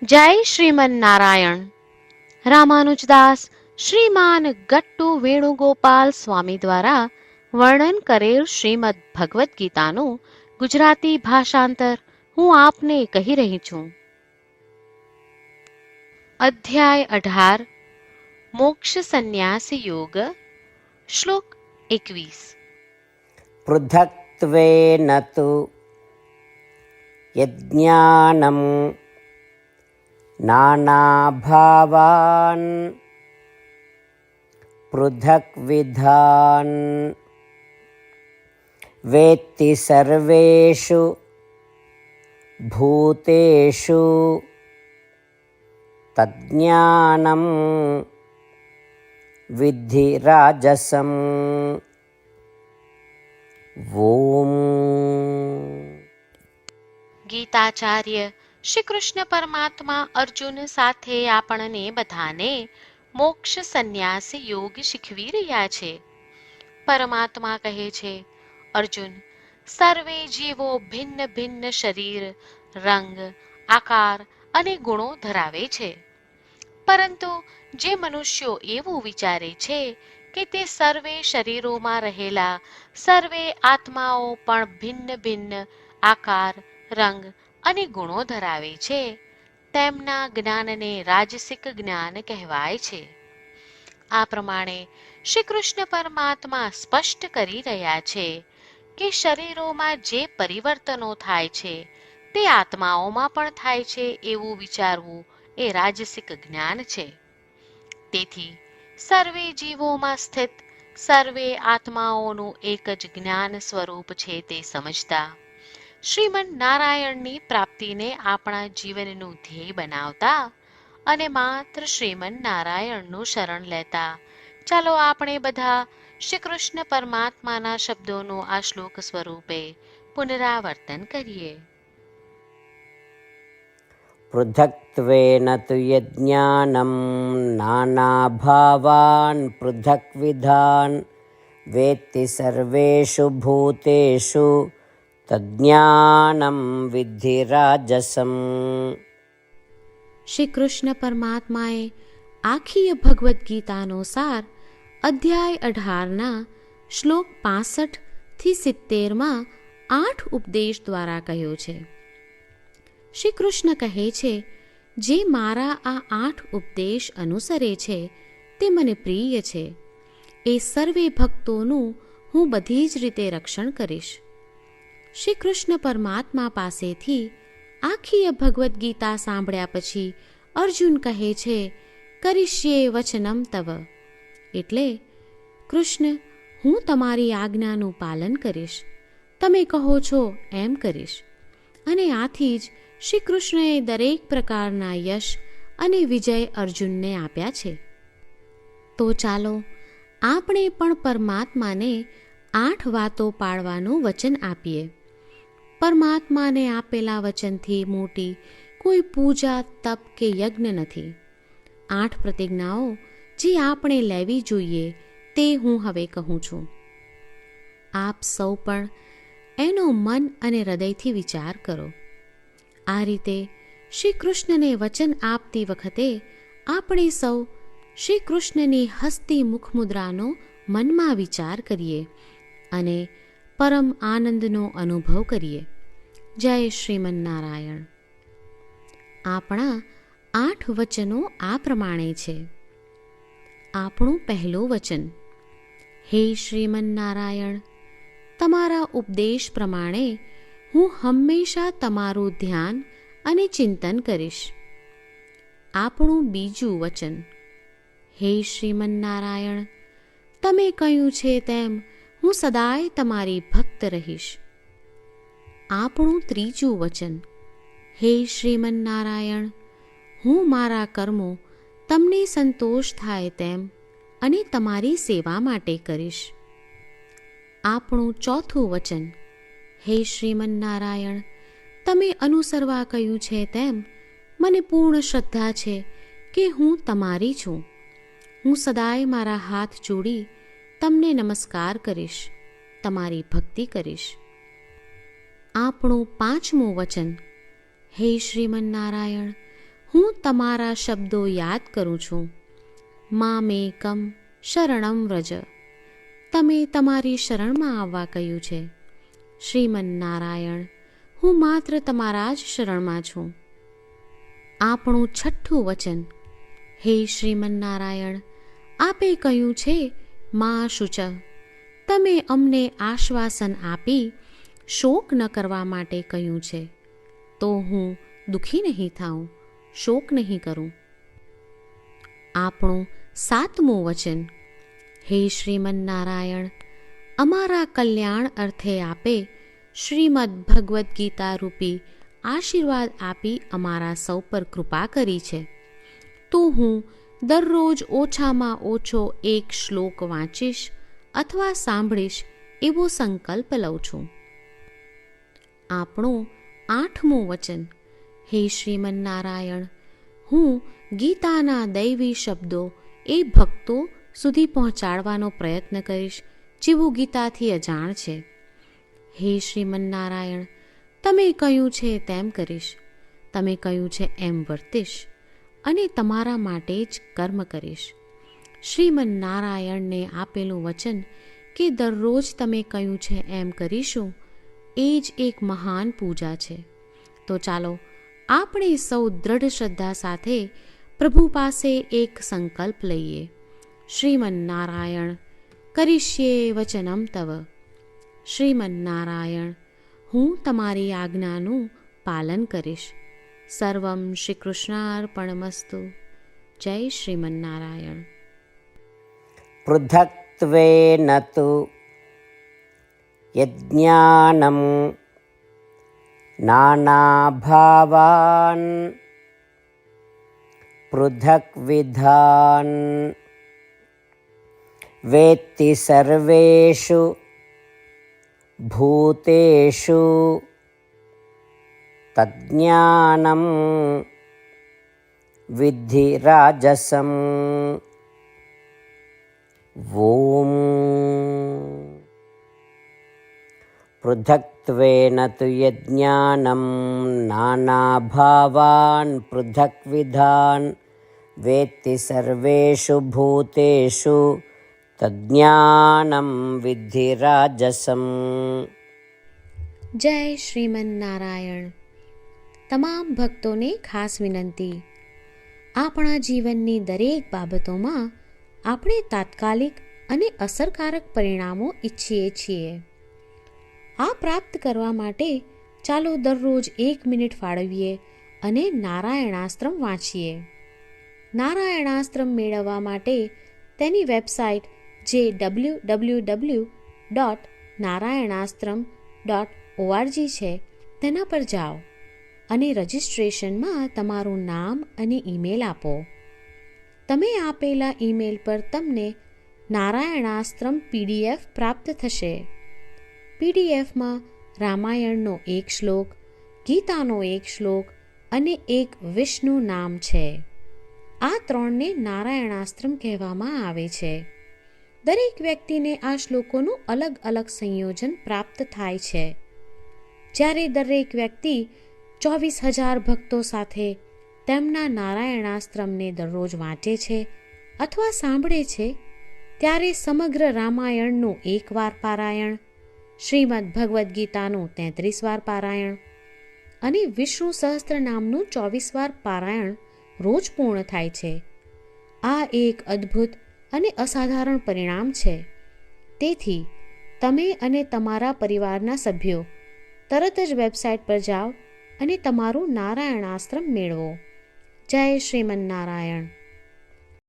જય શ્રીમન નારાયણ. રામાનુજદાસ શ્રીમાન ગટ્ટુ વેણુગોપાલ સ્વામી દ્વારા વર્ણન કરેલ શ્રીમદ ભગવદ્ ગીતાનું ગુજરાતી ભાષાંતર હું આપને કહી રહી છું. અધ્યાય 18 મોક્ષ સંન્યાસ યોગ. શ્લોક 21. પૃથક્ત્વેન તુ યજ્ઞાનં નાનાભાવાન પૃથક્વિધાન વેત્તિ સર્વેષુ ભૂતેષુ તજ્ઞાનં વિદ્ધિ રાજસમ. ઓમ. ગીતાચાર્ય શ્રી કૃષ્ણ પરમાત્મા અર્જુન સાથે આપણને બધાને મોક્ષ સંન્યાસ યોગ શીખવી રહ્યા છે. પરમાત્મા કહે છે, અર્જુન, સર્વે જીવો ભિન્ન ભિન્ન શરીર, રંગ, આકાર અને ગુણો ધરાવે છે. પરંતુ જે મનુષ્યો એવું વિચારે છે કે તે સર્વે શરીરોમાં રહેલા સર્વે આત્માઓ પણ ભિન્ન ભિન્ન આકાર, રંગ અને ગુણો ધરાવે છે, તેમના જ્ઞાનને રાજસિક જ્ઞાન કહેવાય છે. આ પ્રમાણે શ્રી કૃષ્ણ પરમાત્મા સ્પષ્ટ કરી રહ્યા છે કે શરીરોમાં જે પરિવર્તનો થાય છે તે આત્માઓમાં પણ થાય છે એવું વિચારવું એ રાજસિક જ્ઞાન છે. તેથી સર્વે જીવોમાં સ્થિત સર્વે આત્માઓનું એક જ જ્ઞાન સ્વરૂપ છે તે સમજતા શ્રીમન નારાયણની પ્રાપ્તિને આપણા જીવનનું ધ્યેય બનાવતા અને માત્ર શ્રીમન નારાયણનું શરણ લેતા ચાલો આપણે બધા શ્રી કૃષ્ણ પરમાત્માના શબ્દોનું આ શ્લોક સ્વરૂપે પુનરાવર્તન કરીએ. પૃથક્ત્વેન તુ યજ્ઞાનં નાનાભાવાન પૃથક્વિધાન વેત્તિ સર્વેષુ ભૂતેષુ તજ્ઞાનં વિદ્ધિ રાજસમ. શ્રી કૃષ્ણ પરમાત્માએ આખી ભગવદ્ ગીતાનો સાર અધ્યાય 18ના શ્લોક 65 થી 70માં 8 ઉપદેશ દ્વારા કહ્યો છે. શ્રી કૃષ્ણ કહે છે, જે મારા આ 8 ઉપદેશ અનુસરે છે તે મને પ્રિય છે. એ સર્વે ભક્તોનું હું બધી જ રીતે રક્ષણ કરીશ. શ્રી કૃષ્ણ પરમાત્મા પાસેથી આખી ભગવદ્ ગીતા સાંભળ્યા પછી અર્જુન કહે છે, કરિષ્યે વચનમ તવ. એટલે, કૃષ્ણ, હું તમારી આજ્ઞાનું પાલન કરીશ, તમે કહો છો એમ કરીશ. અને આથી જ શ્રી કૃષ્ણએ દરેક પ્રકારના યશ અને વિજય અર્જુનને આપ્યા છે. તો ચાલો આપણે પણ પરમાત્માને 8 વાતો પાળવાનું વચન આપીએ. પરમાત્માને આપેલા વચનથી મોટી કોઈ પૂજા, તપ કે યજ્ઞ નથી. 8 પ્રતિજ્ઞાઓ જે આપણે લેવી જોઈએ તે હું હવે કહું છું. આપ સૌ પણ એનો મન અને હૃદયથી વિચાર કરો. આ રીતે શ્રી કૃષ્ણને વચન આપતી વખતે આપણે સૌ શ્રી કૃષ્ણની હસતી મુખમુદ્રાનો મનમાં વિચાર કરીએ અને પરમ આનંદનો અનુભવ કરીએ. જય શ્રીમન નારાયણ. આપણા 8 વચનો આ પ્રમાણે છે. આપણું પહેલું વચન, હે શ્રીમન નારાયણ, તમારા ઉપદેશ પ્રમાણે હું હંમેશા તમારું ધ્યાન અને ચિંતન કરીશ. આપણું બીજું વચન, હે શ્રીમન નારાયણ, તમે કહ્યું છે તેમ હું સદાય તમારી ભક્ત રહીશ. આપણું ત્રીજું વચન, હે શ્રીમન નારાયણ, હું મારા કર્મો તમને સંતોષ થાય તેમ અને તમારી સેવા માટે કરીશ. આપણું ચોથું વચન, હે શ્રીમન નારાયણ, તમે અનુસરવા કહ્યું છે તેમ મને પૂર્ણ શ્રદ્ધા છે કે હું તમારી છું. હું સદાય મારા હાથ જોડી તમને નમસ્કાર કરીશ, તમારી ભક્તિ કરીશ. આપણું પાંચમું વચન, હે શ્રીમન નારાયણ, હું તમારા શબ્દો યાદ કરું છું. મામેકમ શરણમ વ્રજ. તમે તમારી શરણમાં આવવા કહ્યું છે. શ્રીમન્નારાયણ, હું માત્ર તમારા જ શરણમાં છું. આપણું છઠ્ઠું વચન. હે શ્રીમન્નારાયણ, આપે કહ્યું છે મા શુચ. તમે અમને આશ્વાસન આપી શોક ન કરવા માટે કહ્યું છે, તો હું દુઃખી નહીં થાઉં, શોક નહીં કરું. આપણું સાતમું વચન. હે શ્રીમન્નારાયણ, અમારા કલ્યાણ અર્થે આપે શ્રીમદ્ ભગવદ્ ગીતા રૂપી આશીર્વાદ આપી અમારા સૌ પર કૃપા કરી છે, તો હું દરરોજ ઓછામાં ઓછો એક શ્લોક વાંચીશ અથવા સાંભળીશ એવો સંકલ્પ લઉં છું. આપણું આઠમું વચન. હે શ્રીમન્નારાયણ, હું ગીતાના દૈવી શબ્દો એ ભક્તો સુધી પહોંચાડવાનો પ્રયત્ન કરીશ જેઓ ગીતાથી અજાણ છે. હે શ્રીમન્નારાયણ, તમે કહ્યું છે તેમ કરીશ, તમે કહ્યું છે એમ વર્તીશ અને તમારા માટે જ કર્મ કરીશ. શ્રીમન્નારાયણને આપેલું વચન કે દરરોજ તમે કહ્યું છે એમ કરીશું, એ જ એક મહાન પૂજા છે. તો ચાલો આપણે સૌ દ્રઢ શ્રદ્ધા સાથે પ્રભુ પાસે એક સંકલ્પ લઈએ. શ્રીમન્નારાયણ, કરીશ્યે વચનમ તવ. શ્રીમન્નારાયણ, હું તમારી આજ્ઞાનું પાલન કરીશ. સર્વમ શ્રી કૃષ્ણાર્પણમસ્તુ. જય શ્રીમન્નારાયણ. પૃથક્ત્વેન તુ યજ્ઞાનમ નાનાભાવાન પૃથક્વિધાન વેત્તિ સર્વેષુ ભૂતેષુ તજ્ઞાનમ વિદ્ધિ રાજસમ. ઓમ. પૃથક્ત્વેન તુ યજ્ઞાનમ નાનાભાવાન પૃથક્વિધાન વેત્તિ સર્વેષુ ભૂતેષુ તજ્ઞાનમ વિદ્ધિ રાજસમ. જય શ્રીમન્નારાયણ. તમામ ભક્તોને ખાસ વિનંતી. આપણા જીવનની દરેક બાબતોમાં આપણે તાત્કાલિક અને અસરકારક પરિણામો ઈચ્છીએ છીએ. આ પ્રાપ્ત કરવા માટે ચાલો દરરોજ 1 મિનિટ ફાળવીએ અને નારાયણાસ્ત્રમ વાંચીએ. નારાયણાસ્ત્રમ મેળવવા માટે તેની વેબસાઇટ જે www.narayanaastram.org છે તેના પર જાઓ અને રજિસ્ટ્રેશનમાં તમારું નામ અને ઈમેલ આપો. તમે આપેલા ઈમેલ પર તમને નારાયણાસ્ત્રમ PDF પ્રાપ્ત થશે. PDFમાં રામાયણનો 1 શ્લોક, ગીતાનો 1 શ્લોક અને એક વિષ્ણુ નામ છે. આ 3ને નારાયણાસ્ત્રમ કહેવામાં આવે છે. દરેક વ્યક્તિને આ શ્લોકોનું અલગ અલગ સંયોજન પ્રાપ્ત થાય છે. જ્યારે દરેક વ્યક્તિ 24,000 ભક્તો સાથે તેમના નારાયણાસ્ત્રમને દરરોજ વાંચે છે અથવા સાંભળે છે, ત્યારે સમગ્ર રામાયણનું 1 વાર પારાયણ, શ્રીમદ્ ભગવદ્ ગીતાનું 33 વાર પારાયણ અને વિષ્ણુ સહસ્ત્ર નામનું 24 વાર પારાયણ રોજ પૂર્ણ થાય છે. આ એક અદ્ભુત અને અસાધારણ પરિણામ છે. તેથી તમે અને તમારા પરિવારના સભ્યો તરત જ વેબસાઇટ પર જાઓ અને તમારું નારાયણાસ્ત્રમ મેળવો. જય શ્રીમન્નારાયણ.